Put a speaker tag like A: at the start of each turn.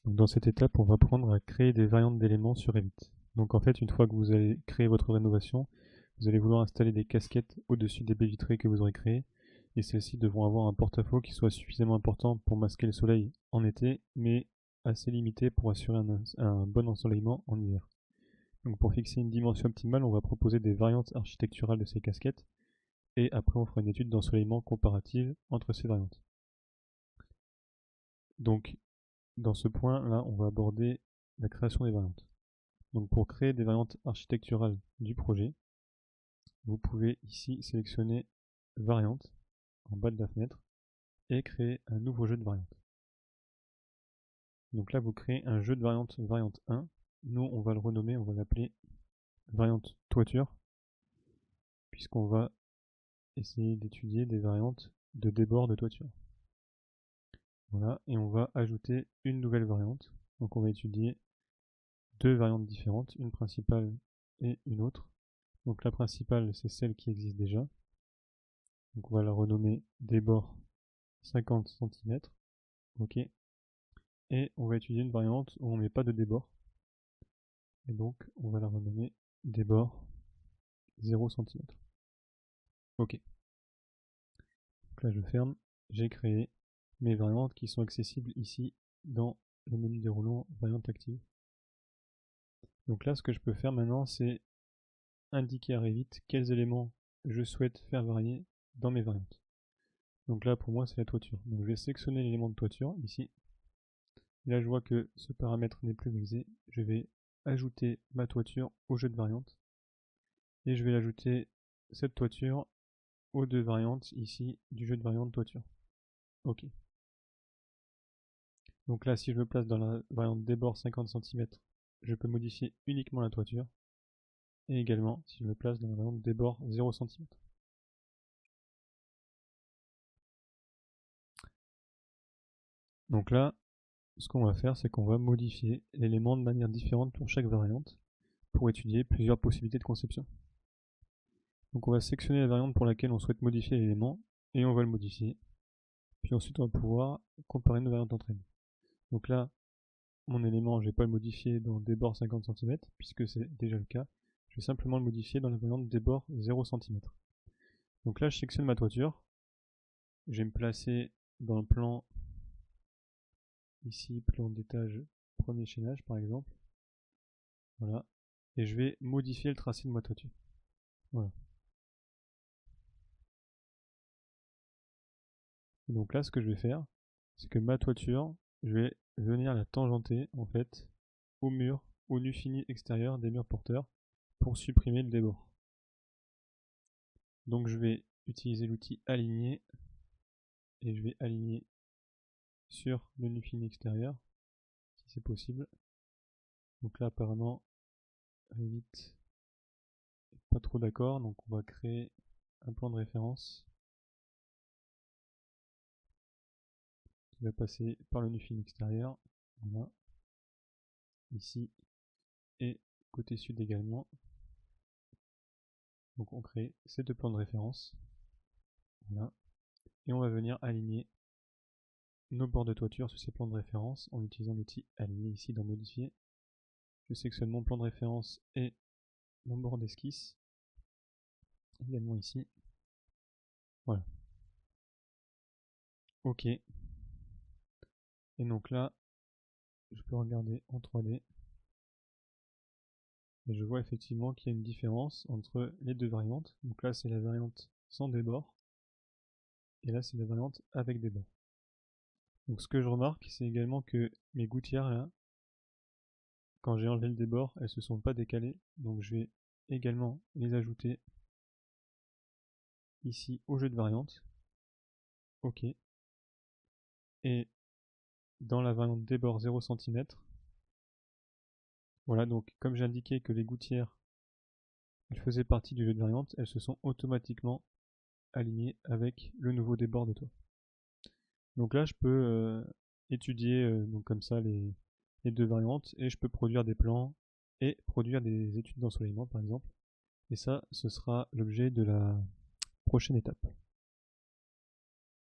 A: Donc dans cette étape, on va apprendre à créer des variantes d'éléments sur Revit. Donc en fait, une fois que vous avez créé votre rénovation, vous allez vouloir installer des casquettes au-dessus des baies vitrées que vous aurez créées, et celles-ci devront avoir un porte-à-faux qui soit suffisamment important pour masquer le soleil en été, mais assez limité pour assurer un bon ensoleillement en hiver. Donc pour fixer une dimension optimale, on va proposer des variantes architecturales de ces casquettes, et après on fera une étude d'ensoleillement comparative entre ces variantes. Donc dans ce point-là, on va aborder la création des variantes. Donc pour créer des variantes architecturales du projet, vous pouvez ici sélectionner Variantes en bas de la fenêtre et créer un nouveau jeu de variantes. Donc là, vous créez un jeu de variantes, variante 1. Nous, on va le renommer, on va l'appeler variante toiture, puisqu'on va essayer d'étudier des variantes de débord de toiture. Voilà, et on va ajouter une nouvelle variante. Donc on va étudier deux variantes différentes, une principale et une autre. Donc la principale, c'est celle qui existe déjà. Donc on va la renommer débord 50 cm. OK. Et on va étudier une variante où on ne met pas de débord. Et donc on va la renommer débord 0 cm. OK. Donc là je ferme. J'ai créé mes variantes qui sont accessibles ici dans le menu déroulant variante active. Donc là ce que je peux faire maintenant c'est indiquer à Revit quels éléments je souhaite faire varier dans mes variantes. Donc là pour moi c'est la toiture. Donc je vais sélectionner l'élément de toiture ici. Et là je vois que ce paramètre n'est plus visé. Je vais ajouter ma toiture au jeu de variantes. Et je vais ajouter cette toiture aux deux variantes ici du jeu de variantes toiture. OK. Donc là si je me place dans la variante débord 50 cm, je peux modifier uniquement la toiture. Et également si je me place dans la variante débord 0 cm. Donc là, ce qu'on va faire, c'est qu'on va modifier l'élément de manière différente pour chaque variante pour étudier plusieurs possibilités de conception. Donc on va sélectionner la variante pour laquelle on souhaite modifier l'élément et on va le modifier. Puis ensuite on va pouvoir comparer nos variantes entre elles. Donc là, mon élément, je ne vais pas le modifier dans débord 50 cm puisque c'est déjà le cas. Je vais simplement le modifier dans la variante débord 0 cm. Donc là, je sélectionne ma toiture. Je vais me placer dans le plan ici, plan d'étage, premier chaînage par exemple. Voilà. Et je vais modifier le tracé de ma toiture. Voilà. Et donc là, ce que je vais faire, c'est que ma toiture, je vais venir la tangenter en fait au mur, au nu fini extérieur des murs porteurs pour supprimer le débord. Donc je vais utiliser l'outil aligner et je vais aligner sur le nu fini extérieur si c'est possible. Donc là apparemment Revit n'est pas trop d'accord, donc on va créer un plan de référence qui va passer par le nu fini extérieur. Voilà. Ici et côté sud également. Donc on crée ces deux plans de référence. Voilà. Et on va venir aligner nos bords de toiture sur ces plans de référence en utilisant l'outil aligner ici dans modifier. Je sélectionne mon plan de référence et mon bord d'esquisse. Également ici. Voilà. OK. Et donc là, je peux regarder en 3D. Et je vois effectivement qu'il y a une différence entre les deux variantes. Donc là, c'est la variante sans débord. Et là, c'est la variante avec débord. Donc ce que je remarque, c'est également que mes gouttières là, quand j'ai enlevé le débord, elles se sont pas décalées. Donc je vais également les ajouter ici au jeu de variantes. OK. Et dans la variante débord 0 cm, voilà, donc comme j'ai indiqué que les gouttières elles faisaient partie du jeu de variantes, elles se sont automatiquement alignées avec le nouveau débord de toit. Donc là je peux étudier donc comme ça les deux variantes et je peux produire des plans et produire des études d'ensoleillement par exemple. Et ça, ce sera l'objet de la prochaine étape.